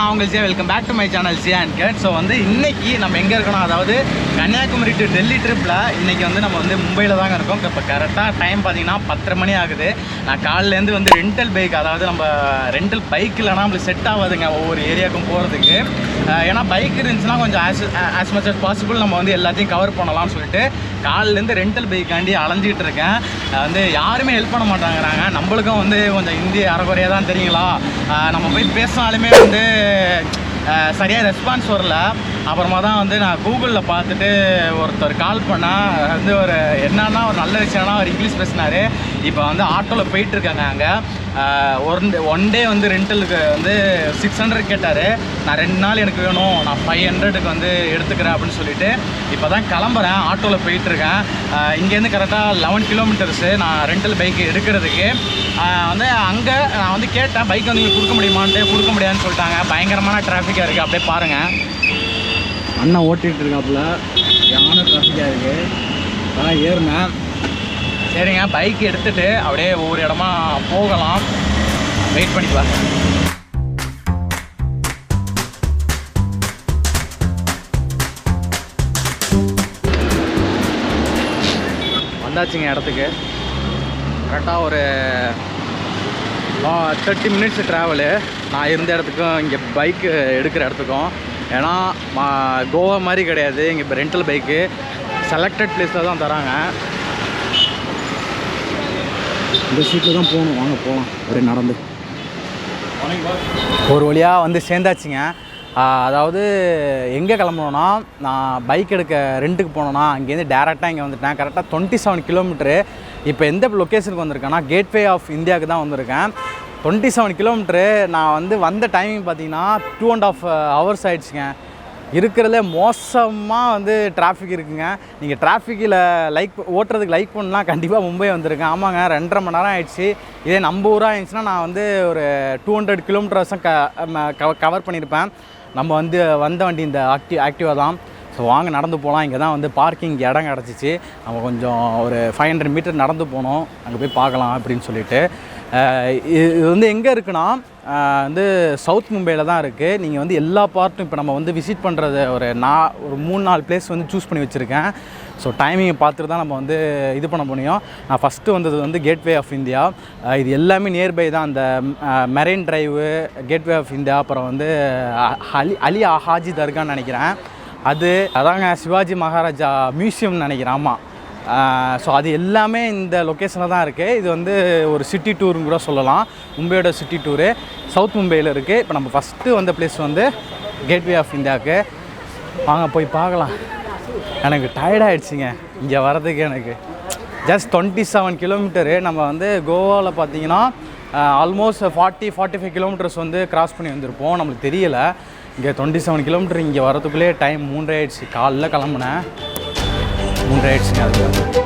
நான் உங்கள் Zia. Welcome back to my channel Zia Uncut. So வந்து இன்றைக்கி நம்ம எங்கே இருக்கணும், அதாவது கன்னியாகுமரி டு டெல்லி ட்ரிப்பில் இன்றைக்கி வந்து நம்ம வந்து மும்பையில் தாங்க இருக்கோம். இப்போ கரெக்டாக டைம் பார்த்தீங்கன்னா 10:30 மணி ஆகுது. நான் காலிலேருந்து வந்து ரெண்டல் பைக், அதாவது நம்ம ரெண்டல் பைக் இல்லைனா நம்மளுக்கு செட் ஆகாதுங்க ஒவ்வொரு ஏரியாவுக்கும் போகிறதுக்கு. ஏன்னா பைக் இருந்துச்சுன்னா கொஞ்சம் ஆஸ் மச் அஸ் பாசிபிள் நம்ம வந்து எல்லாத்தையும் கவர் பண்ணலாம்னு சொல்லிட்டு காலிலேருந்து ரெண்டல் பைக்காண்டி அலைஞ்சிக்கிட்டு இருக்கேன். வந்து யாருமே ஹெல்ப் பண்ண மாட்டாங்கிறாங்க. நம்மளுக்கும் வந்து கொஞ்சம் ஹிந்தி அரைக்குறையாக தான் தெரியுங்களா, நம்ம போய் பேசினாலுமே வந்து சரியாக ரெஸ்பான்ஸ் வரல. அப்புறமா தான் வந்து நான் கூகுளில் பார்த்துட்டு ஒருத்தர் கால் பண்ணால் வந்து ஒரு என்னன்னா ஒரு நல்ல விஷயம்னா அவர் இங்கிலீஷ் பேசினார். இப்போ வந்து ஆட்டோவில் போயிட்டுருக்காங்க. அங்கே ஒன் டே வந்து ரெண்டலுக்கு வந்து 600 கேட்டார். நான் 2 நாள் எனக்கு வேணும், நான் 500க்கு வந்து எடுத்துக்கிறேன் அப்படின்னு சொல்லிட்டு இப்போ தான் கிளம்புறேன். ஆட்டோவில் போயிட்டுருக்கேன். இங்கேருந்து கரெக்டாக 11 கிலோமீட்டர்ஸு நான் ரெண்டல் பைக் எடுக்கிறதுக்கு. வந்து அங்கே நான் வந்து கேட்டேன் பைக் வந்து நீங்கள் கொடுக்க கொடுக்க முடியாதுன்னு சொல்லிட்டாங்க. பயங்கரமான டிராஃபிக்காக இருக்குது. அப்படியே பாருங்கள், அண்ணன் ஓட்டிகிட்டு இருக்காப்புல, யானை டிராஃபிக்காக இருக்குது. அதான் ஏறினேன். சரிங்க, பைக் எடுத்துகிட்டு அப்படியே ஒவ்வொரு இடமா போகலாம். வெயிட் பண்ணி பாருங்க. வந்தாச்சுங்க இடத்துக்கு. கரெக்டாக ஒரு 30 மினிட்ஸ் ட்ராவலு நான் இருந்த இடத்துக்கும் இங்கே பைக்கு எடுக்கிற இடத்துக்கும். ஏன்னா கோவா மாதிரி கிடையாது, இங்கே இப்போ ரெண்டல் பைக்கு செலக்டட் பிளேஸில் தான் தராங்க. இந்த சீட்டில் தான் போகணும். வாங்க போகலாம். ஒரே நடந்து ஒரு வழியாக வந்து சேர்ந்தாச்சுங்க. அதாவது எங்கே கிளம்புனோன்னா, நான் பைக் எடுக்க ரெண்டுக்கு போனோன்னா அங்கேருந்து டேரெக்டாக இங்கே வந்துட்டேன். கரெக்டாக 27 கிலோமீட்ரு. இப்போ எந்த லொக்கேஷனுக்கு வந்திருக்கேன்னா கேட்வே ஆஃப் இந்தியாவுக்கு தான் வந்திருக்கேன். 27 கிலோமீட்ரு. நான் வந்து வந்த டைமிங் பார்த்தீங்கன்னா 2.5 ஹவர்ஸ் ஆகிடுச்சுங்க. இருக்கிறதுல மோசமாக வந்து டிராஃபிக் இருக்குங்க. நீங்கள் டிராஃபிக்கில் ஓட்டுறதுக்கு லைக் பண்ணலாம், கண்டிப்பாக மும்பை வந்திருக்கேன். ஆமாங்க, 2.5 மணி நேரம் ஆகிடுச்சு. இதே நம்ம ஊராக இருந்துச்சுன்னா நான் வந்து ஒரு 200 கிலோமீட்டர்ஸும் கவர் பண்ணியிருப்பேன். நம்ம வந்து வந்த வண்டி இந்த ஆக்டிவா தான். ஸோ வாங்க நடந்து போகலாம். இங்கே தான் வந்து பார்க்கிங் இடம் கிடச்சிச்சு. நம்ம கொஞ்சம் ஒரு 500 மீட்டர் நடந்து போனோம், அங்கே போய் பார்க்கலாம் அப்படின்னு சொல்லிட்டு. இது வந்து எங்கே இருக்குன்னா வந்து சவுத் மும்பையில் தான் இருக்குது. நீங்கள் வந்து எல்லா பார்ட்டும் இப்போ நம்ம வந்து விசிட் பண்ணுறது ஒரு 3-4 பிளேஸ் வந்து சூஸ் பண்ணி வச்சுருக்கேன். ஸோ டைமிங்கை பார்த்துட்டு தான் நம்ம வந்து இது பண்ண முடியும். நான் ஃபஸ்ட்டு வந்தது வந்து கேட்வே ஆஃப் இந்தியா. இது எல்லாமே நியர்பை தான். அந்த marine drive, gateway of India, அப்புறம் வந்து அலி ஹாஜி தர்கான்னு நினைக்கிறேன். அதாங்க சிவாஜி மகாராஜா மியூசியம்னு நினைக்கிறேன். ஆமாம். ஸோ அது எல்லாமே இந்த லொக்கேஷனில் தான் இருக்குது. இது வந்து ஒரு சிட்டி டூர்னு கூட சொல்லலாம். மும்பையோட சிட்டி டூரு சவுத் மும்பையில் இருக்குது. இப்போ நம்ம ஃபஸ்ட்டு வந்த பிளேஸ் வந்து கேட்வே ஆஃப் இந்தியாவுக்கு. வாங்க போய் பார்க்கலாம். எனக்கு டயர்டாகிடுச்சிங்க இங்கே வர்றதுக்கு. எனக்கு ஜஸ்ட் 27 கிலோமீட்டரு. நம்ம வந்து கோவாவில் பார்த்தீங்கன்னா ஆல்மோஸ்ட் 40-45 கிலோமீட்டர்ஸ் வந்து கிராஸ் பண்ணி வந்திருப்போம். நம்மளுக்கு தெரியலை. இங்கே 27 கிலோமீட்டர் இங்கே வரதுக்குள்ளே டைம் 3 ஆகிடுச்சு. காலைல கிளம்புனேன், 3 ஆகிடுச்சுங்க. அதுக்கு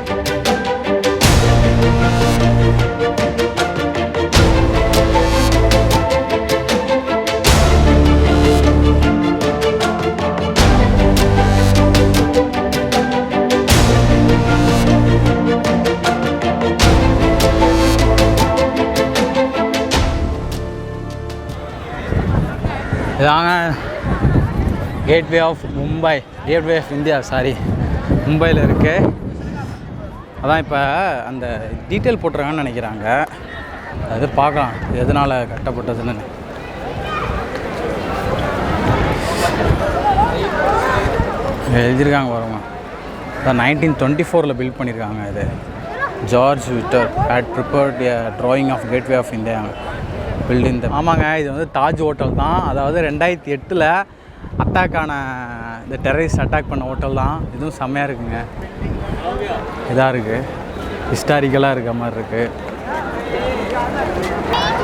இதாங்க gateway of Mumbai, gateway of India, sorry, மும்பையில் இருக்குது. அதான் இப்போ அந்த டீட்டெயில் போட்டிருக்காங்கன்னு நினைக்கிறாங்க. அது பார்க்கலாம் எதனால் கட்டப்பட்டதுன்னு. எழுதியிருக்காங்க பாருங்க. அதான் 1924 பில்ட் பண்ணியிருக்காங்க. இது George Wittet had prepared a drawing of gateway of India building. ஆமாங்க, இது வந்து தாஜ் ஹோட்டல் தான். அதாவது 2008 அட்டாக்கான இந்த டெரரிஸ்ட் அட்டாக் பண்ண ஹோட்டல் தான். இதுவும் செம்மையாக இருக்குங்க. இதாக இருக்குது, ஹிஸ்டாரிக்கலாக இருக்க மாதிரி இருக்குது.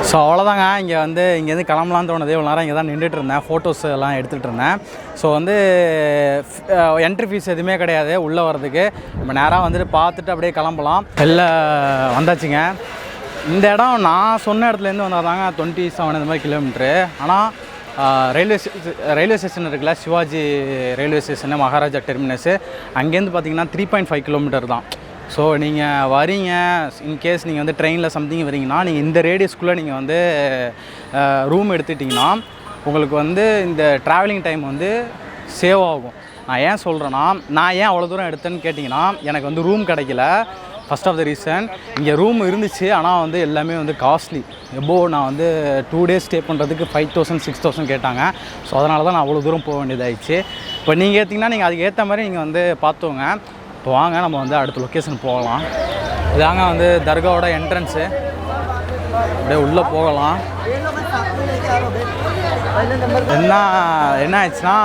ஸோ அவ்வளோதாங்க. இங்கேருந்து கிளம்பலான்னு தோணுது. இவ்வளோ நேரம் இங்கே தான் நின்றுட்டு இருந்தேன், ஃபோட்டோஸ் எல்லாம் எடுத்துகிட்டு இருந்தேன். ஸோ வந்து என்ட்ரி ஃபீஸ் எதுவுமே கிடையாது உள்ளே வர்றதுக்கு. நம்ம நேராக வந்துட்டு பார்த்துட்டு அப்படியே கிளம்பலாம். எல்லாம் வந்தாச்சுங்க. இந்த இடம் நான் சொன்ன இடத்துலேருந்து வந்தாதாங்க 27 இந்த மாதிரி கிலோமீட்ரு. ஆனால் ரயில்வே ஸ்டேஷன் இருக்குல்ல, சிவாஜி ரயில்வே ஸ்டேஷனு, மகாராஜா டெர்மினஸு, அங்கேருந்து பார்த்தீங்கன்னா 3.5 கிலோமீட்டர் தான். ஸோ நீங்கள் வரீங்க, இன்கேஸ் நீங்கள் வந்து ட்ரெயினில் சம்திங் வரீங்கன்னா நீங்கள் இந்த ரேடியஸ்குள்ளே நீங்கள் வந்து ரூம் எடுத்துட்டிங்கன்னா உங்களுக்கு வந்து இந்த ட்ராவலிங் டைம் வந்து சேவ் ஆகும். நான் ஏன் சொல்கிறேன்னா, நான் ஏன் அவ்வளோ தூரம் எடுத்தேன்னு கேட்டிங்கன்னா, எனக்கு வந்து ரூம் கிடைக்கல. ஃபஸ்ட் ஆஃப் த ரீசன், இங்கே ரூம் இருந்துச்சு, ஆனால் வந்து எல்லாமே வந்து காஸ்ட்லி. நான் வந்து 2 days ஸ்டே பண்ணுறதுக்கு 5,000 6,000 கேட்டாங்க. ஸோ அதனால தான் நான் அவ்வளோ தூரம் போக வேண்டியதாகிடுச்சு. இப்போ நீங்கள் ஏற்றிங்கன்னா நீங்கள் அதுக்கு ஏற்ற மாதிரி நீங்கள் வந்து பார்த்துவோங்க. இப்போ வாங்க நம்ம வந்து அடுத்த லொக்கேஷன் போகலாம். இதாங்க வந்து தர்காவோட என்ட்ரன்ஸு. அப்படியே உள்ளே போகலாம். என்ன ஆயிடுச்சுன்னா,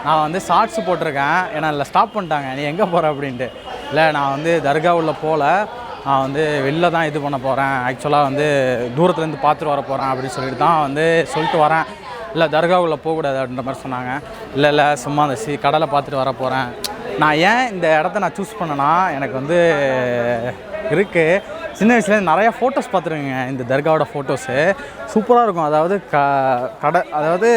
நான் வந்து ஷார்ட்ஸ் போட்டிருக்கேன். ஏன்னா இல்லை ஸ்டாப் பண்ணிட்டாங்க, நீ எங்கே போகிற அப்படின்ட்டு. இல்லை நான் வந்து தர்கா உள்ள போகல, நான் வந்து வெளில தான் இது பண்ண போகிறேன். ஆக்சுவலாக வந்து தூரத்துலேருந்து பார்த்துட்டு வர போகிறேன் அப்படின்னு சொல்லிட்டு தான் வந்து சொல்லிட்டு வரேன். இல்லை தர்காவுள்ள போகக்கூடாது அப்படின்ற மாதிரி சொன்னாங்க. இல்லை சும்மா அந்த கடலை பார்த்துட்டு வர போகிறேன். நான் ஏன் இந்த இடத்த நான் சூஸ் பண்ணேன்னா, எனக்கு வந்து இருக்குது சின்ன வயசுலேருந்து நிறையா ஃபோட்டோஸ் பார்த்துருக்கேங்க. இந்த தர்காவோட ஃபோட்டோஸு சூப்பராக இருக்கும். அதாவது அதாவது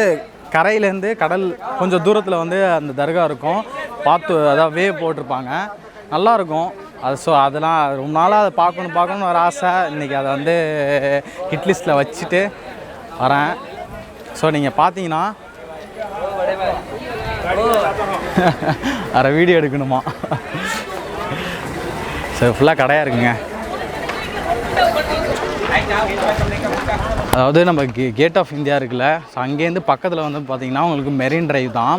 கரையிலேருந்து கடல் கொஞ்சம் தூரத்தில் வந்து அந்த தர்கா இருக்கும். அதாவது வேவ் போட்டிருப்பாங்க, நல்லாயிருக்கும் அது. ஸோ அதெல்லாம் ரொம்ப நாளாக அதை பார்க்கணுன்னு ஒரு ஆசை. இன்றைக்கி அதை வந்து ஹிட் லிஸ்ட்டில் வச்சுட்டு வரேன். ஸோ நீங்கள் பார்த்தீங்கன்னா அரை வீடியோ எடுக்கணுமா? ஸோ ஃபுல்லாக கடையாக இருக்குங்க. அதாவது நம்ம கேட் ஆஃப் இந்தியா இருக்குல்ல, ஸோ அங்கேருந்து பக்கத்தில் வந்து பார்த்திங்கன்னா உங்களுக்கு மெரின் டிரைவ் தான்.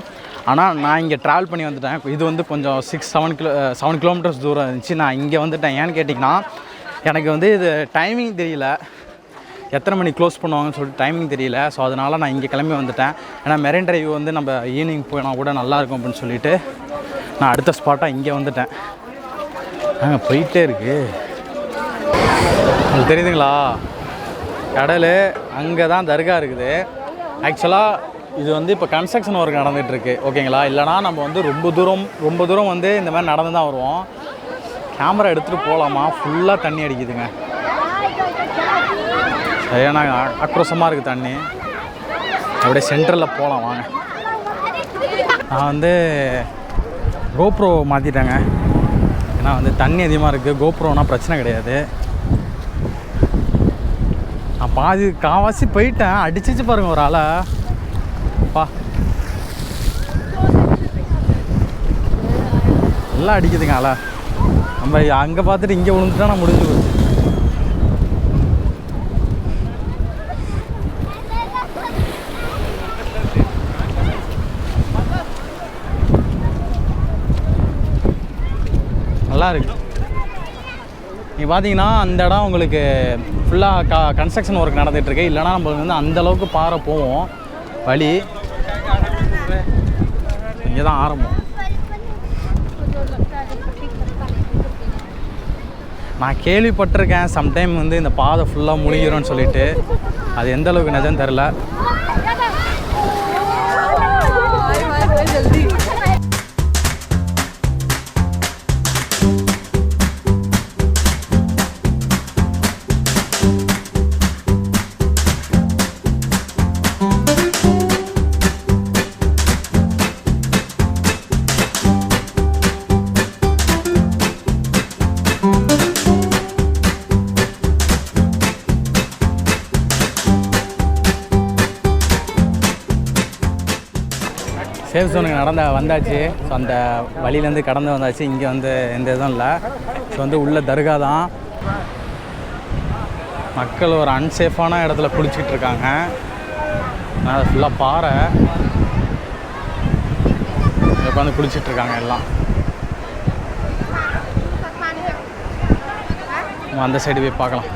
ஆனால் நான் இங்கே ட்ராவல் பண்ணி வந்துட்டேன். இது வந்து கொஞ்சம் 7 கிலோமீட்டர்ஸ் தூரம் இருந்துச்சு. நான் இங்கே வந்துட்டேன். ஏன்னு கேட்டிங்கன்னா, எனக்கு வந்து இது டைமிங் தெரியல, எத்தனை மணி க்ளோஸ் பண்ணுவாங்கன்னு சொல்லிட்டு டைமிங் தெரியல. ஸோ அதனால் நான் இங்கே கிளம்பி வந்துட்டேன். ஏன்னா மெரின் டிரைவ் வந்து நம்ம ஈவினிங் போனால் கூட நல்லாயிருக்கும் அப்படின்னு சொல்லிட்டு நான் அடுத்த ஸ்பாட்டாக இங்கே வந்துட்டேன். அங்கே போயிட்டே இருக்குது, உங்களுக்கு தெரியுதுங்களா கடல். அங்கே தான் தர்கா இருக்குது. ஆக்சுவலாக இது வந்து இப்போ கன்ஸ்ட்ரக்ஷன் ஒர்க் நடந்துகிட்ருக்கு, ஓகேங்களா? இல்லைனா நம்ம வந்து ரொம்ப தூரம் வந்து இந்த மாதிரி நடந்து தான் வருவோம். கேமரா எடுத்துகிட்டு போகலாமா? ஃபுல்லாக தண்ணி அடிக்குதுங்க, சரியான ஆக்ரோஷமாக இருக்குது தண்ணி. அப்படியே சென்டரில் போகலாம் வாங்க. நான் வந்து கோப்ரோ மாற்றிட்டேங்க. ஏன்னா வந்து தண்ணி அதிகமாக இருக்குது. கோப்ரோனால் பிரச்சனை கிடையாது. நான் காவாசி போயிட்டேன். அடிச்சிச்சு பாருங்க ஒரு ஆளை. நல்லா அடிக்குதுங்க ஆளை. நம்ம அங்கே பார்த்துட்டு இங்கே விழுந்துட்டா நான் முடிஞ்சு போச்சு. நல்லா இருக்கு. நீங்கள் பார்த்தீங்கன்னா அந்த இடம் உங்களுக்கு ஃபுல்லாக கன்ஸ்ட்ரக்ஷன் ஒர்க் நடந்துகிட்ருக்கு. இல்லைனா நம்ம வந்து அந்தளவுக்கு பாறை போவோம். வழி இங்கே தான் ஆரம்பம். நான் கேள்விப்பட்டிருக்கேன் சம்டைம் வந்து இந்த பாதை ஃபுல்லாக முழுகிரும்னு சொல்லிட்டு. அது எந்த அளவுக்கு நிஜம் தெரில. சேஃப் ஜோனுக்கு வந்தாச்சு. ஸோ அந்த வழியிலேருந்து கடந்து வந்தாச்சு. இங்கே வந்து எந்த இதுவும் இல்லை. ஸோ வந்து உள்ள தர்கா தான். மக்கள் ஒரு அன்சேஃபான இடத்துல குளிச்சுக்கிட்டு இருக்காங்க. அது ஃபுல்லாக பாறை, உட்காந்து குளிச்சுட்ருக்காங்க எல்லாம். அந்த சைடு போய் பார்க்கலாம்.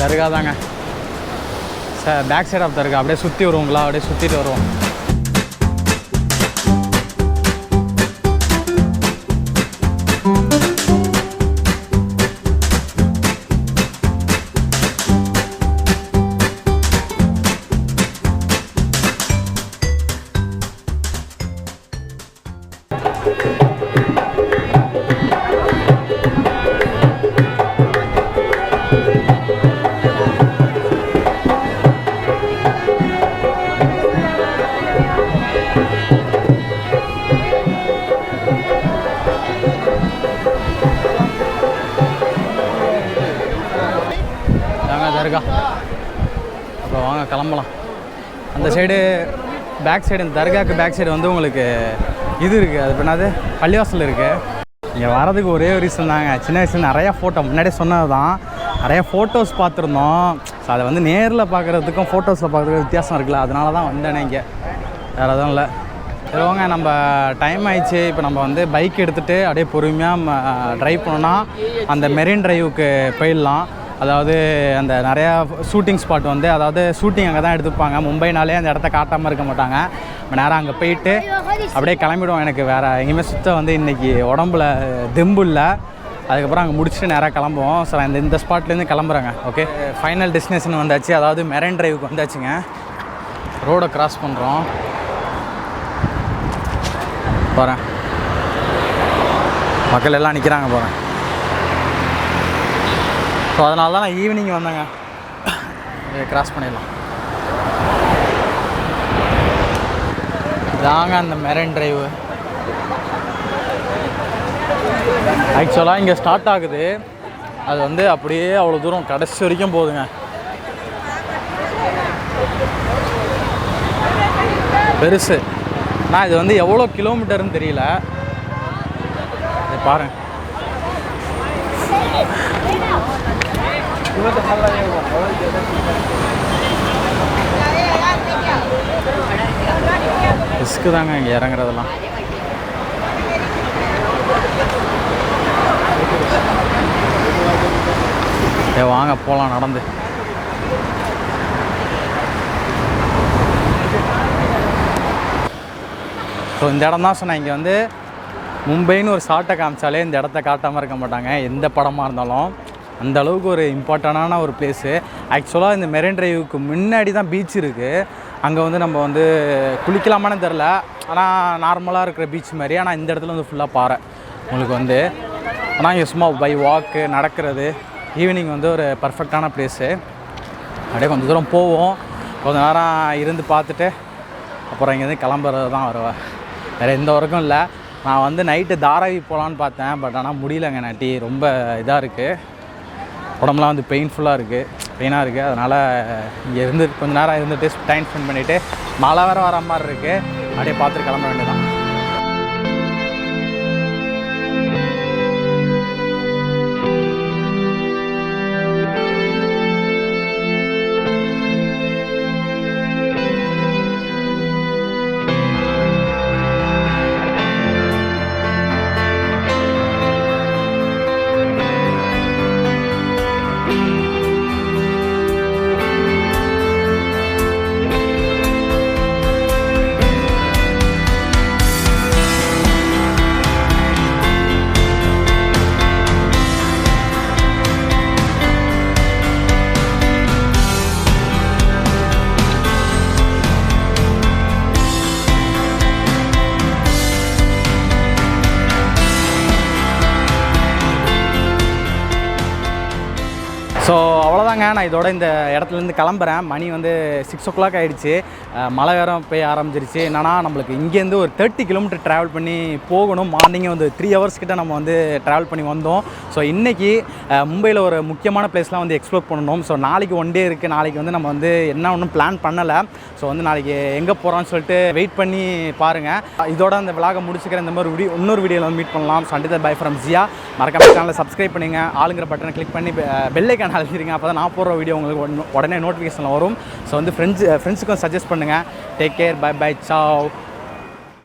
தர்கா தாங்க சார். பேக் சைட் ஆஃப் தர்கா. அப்படியே சுற்றி வருவோங்களா? அப்படியே சுற்றிட்டு வருவோம். தர்கா. இப்போ வாங்க கிளம்பலாம். அந்த சைடு பேக் சைடு, இந்த தர்காவுக்கு பேக் சைடு வந்து உங்களுக்கு இது இருக்குது, அது என்னது பள்ளிவாசல் இருக்குது. இங்கே வரதுக்கு ஒரே ஒரு ரீசன் தாங்க, சின்ன வயசில் நிறையா ஃபோட்டோ முன்னாடியே சொன்னது தான், நிறையா ஃபோட்டோஸ் பார்த்துருந்தோம். ஸோ அதை வந்து நேரில் பார்க்குறதுக்கும் ஃபோட்டோஸில் பார்க்குறதுக்கும் வித்தியாசம் இருக்குல்ல, அதனால தான் வந்தேனே இங்கே, வேறு எதுவும் இல்லை. சரிவாங்க, நம்ம டைம் ஆயிடுச்சு. இப்போ நம்ம வந்து பைக் எடுத்துகிட்டு அப்படியே பொறுமையாக ட்ரைவ் பண்ணோன்னா அந்த மெரின் ட்ரைவுக்கு போயிடலாம். அதாவது அந்த நிறையா ஷூட்டிங் ஸ்பாட் வந்து, அதாவது ஷூட்டிங் அங்கே தான் எடுத்துப்பாங்க. மும்பைனாலே அந்த இடத்த காட்டாமல் இருக்க மாட்டாங்க. நம்ம நேராக அங்கே போயிட்டு அப்படியே கிளம்பிடுவோம். எனக்கு வேறு எங்கேயுமே சுத்த வந்து இன்றைக்கி உடம்புல தெம்பு இல்லை. அதுக்கப்புறம் அங்கே முடிச்சுட்டு நேராக கிளம்புவோம். ஸோ நான் இந்த ஸ்பாட்லேருந்து கிளம்புறேங்க. ஓகே, ஃபைனல் டெஸ்டினேஷன் வந்தாச்சு, அதாவது மெரைன் ட்ரைவுக்கு வந்தாச்சுங்க. ரோடை கிராஸ் பண்ணுறோம். போகிறேன், மக்கள் எல்லாம் நிற்கிறாங்க, போகிறேன். ஸோ அதனால தான் நான் ஈவினிங் வந்தேங்க. கிராஸ் பண்ணிடலாம். இதாங்க அந்த மெரைன் ட்ரைவு. ஆக்சுவலாக இங்கே ஸ்டார்ட் ஆகுது, அது வந்து அப்படியே அவ்வளோ தூரம் கடைசி வரைக்கும் போகுதுங்க. பெருசு. நான் இது வந்து எவ்வளோ கிலோமீட்டர்னு தெரியல, இது பாருங்க. ரிஸ்க்கு தாங்க இங்கே இறங்குறதெல்லாம். வாங்க போகலாம் நடந்து. ஸோ இந்த இடம் தான் சொன்னேன், இங்கே வந்து மும்பைன்னு ஒரு ஷார்ட்டை காமிச்சாலே இந்த இடத்த காட்டாமல் இருக்க மாட்டாங்க, எந்த படமாக இருந்தாலும். அந்த அளவுக்கு ஒரு இம்பார்ட்டண்டான ஒரு பிளேஸு. ஆக்சுவலாக இந்த மெரைன் ட்ரைவுக்கு முன்னாடி தான் பீச் இருக்குது. அங்கே வந்து நம்ம வந்து குளிக்கலாமான்னு தெரில, ஆனால் நார்மலாக இருக்கிற பீச் மாதிரி. ஆனால் இந்த இடத்துல வந்து ஃபுல்லாக பாறை உங்களுக்கு வந்து. ஆனால் இங்கே சும்மா பை வாக்கு நடக்கிறது, ஈவினிங் வந்து ஒரு பர்ஃபெக்டான பிளேஸு. அப்படியே கொஞ்சம் தூரம் போவோம், கொஞ்சம் நேரம் இருந்து பார்த்துட்டு அப்புறம் இங்கேருந்து கிளம்புறது தான் வருவேன். வேறு எந்த ஒர்க்கும் இல்லை. நான் வந்து நைட்டு தாராவி போகலான்னு பார்த்தேன், பட் ஆனால் முடியலங்க. நாட்டி ரொம்ப இதாக இருக்குது, உடம்புலாம் வந்து பெயினாக இருக்குது. அதனால் இங்கே இருந்து கொஞ்சம் நேரம் இருந்துட்டு டைம் ஸ்பெண்ட் பண்ணிவிட்டு மழை வேறு வர மாதிரி இருக்குது, அப்படியே பார்த்துட்டு கிளம்ப வேண்டியதான். ஸோ அவ்வளோதாங்க, நான் இதோட இந்த இடத்துலேருந்து கிளம்புறேன். மணி வந்து 6 o'clock ஆகிடுச்சு. மழை வேறு பெய்ய ஆரம்பிச்சிருச்சு. என்னன்னா நம்மளுக்கு இங்கேருந்து ஒரு 30 கிலோமீட்டர் ட்ராவல் பண்ணி போகணும். மார்னிங்கே வந்து 3 hours கிட்ட நம்ம வந்து ட்ராவல் பண்ணி வந்தோம். ஸோ இன்றைக்கி மும்பையில் ஒரு முக்கியமான பிளேஸ்லாம் வந்து எக்ஸ்ப்ளோர் பண்ணணும். ஸோ நாளைக்கு 1 day இருக்குது. நாளைக்கு வந்து நம்ம வந்து என்ன ஒன்றும் பிளான் பண்ணலை. ஸோ வந்து நாளைக்கு எங்கே போகிறோன்னு சொல்லிட்டு வெயிட் பண்ணி பாருங்கள். இதோட அந்த விலாகை முடிச்சுக்கிறேன். இந்த மாதிரி இன்னொரு வீடியோவில் வந்து மீட் பண்ணலாம். ஸோ அண்டில் பை ஃப்ரம் ஜியா. மறக்காம சேனலை சப்ஸ்கிரைப் பண்ணுங்க, ஆளுங்கிற பட்டனை கிளிக் பண்ணி பெல் ஐக்கான் அழுத்திடுங்க. அப்போ தான் நான் போடுற வீடியோ உங்களுக்கு உடனே நோட்டிஃபிகேஷனில் வரும். ஸோ வந்து ஃப்ரெண்ட்ஸுக்கும் சஜஸ்ட் பண்ணுங்கள். Take care, bye bye, Zhao.